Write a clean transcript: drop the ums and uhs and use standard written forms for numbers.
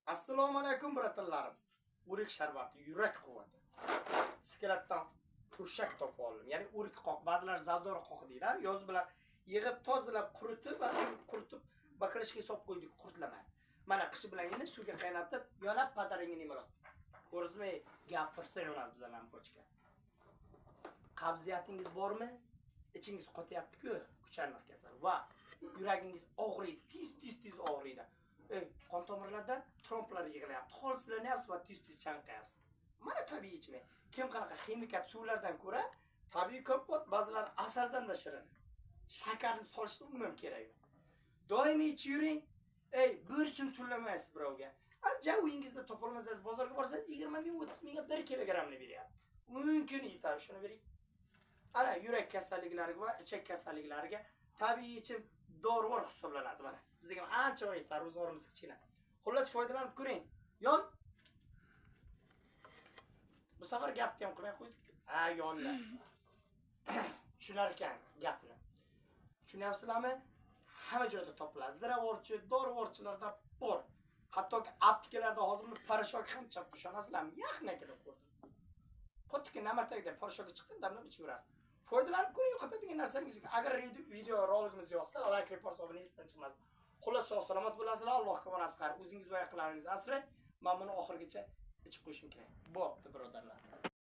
Assalomu alaykum birodarlarim. O'rik sharbati, yurak quvvati. Skeletdan turshak topib oldim. Ya'ni o'rik qoq, ba'zilar zaldor qoq deydi. Yoz bilan yig'ib, tozalab, quritib, bakrishga solib qo'ydik, qurtlamaydi. Mana qish bilan endi suvga qaynatib, yonab padarangini imarot. Ko'rdingizmi? Gapirsa yonar bizalar pochka. Qabziyatingiz bormi? İçingiz qotyapti-ku, kuchanliq kasal va yuragingiz og'riydi, tez og'riydi. Qon tomirlardan tromblar yig'ilyapti. Holsizlarni ham tez chanqayapsiz. Mana tabiiy ichma. Kim qanaqa ximikat suvlardan ko'ra tabiiy kompot, ba'zilar asaldan da shirin. Shakarni solishni umuman kerak yo'q. Doimiy ichib yuring. Bir so'm to'lamaysiz birovga. Javingizda topolmasangiz bozorga borsangiz 20 ming 30 mingga 1 kilogramni beryapti. Mumkin yetadi, shuni bering. Ana yurak kasalliklariga va ichak kasalliklariga tabiiy ichim dorivor hisoblanadi mana. Bizga ancha vaqt ro'zg'orimiz kichkina. Xullas foydalanib ko'ring. Yon. Bu safar gapni ham qilmay qo'ydik. Yonlar. Tushunar ekan gapni. Tushunyapsizlarmi? Hamma joyda topiladi. Ziravorchi, dorivorchilarda bor. Hattoki aptekalarda hozir parashok ham chapib ishonasizlarmi? Yaxnakida ko'rdim. Xuddi namatakda parashokka chiqqan damlab ichib yurasiz. Foydalanib ko'ring, yo'qotadigan narsangiz yo'q. Agar video roligimiz yoqsa, like, report olib esdan chiqmas. Xullas sog' salomat bo'lasizlar. Allohga omonat. O'zingiz va yaqinlaringizni asrang. Men buni oxirigacha ichib qo'yishim kerak. Bo'pti, birodarlar.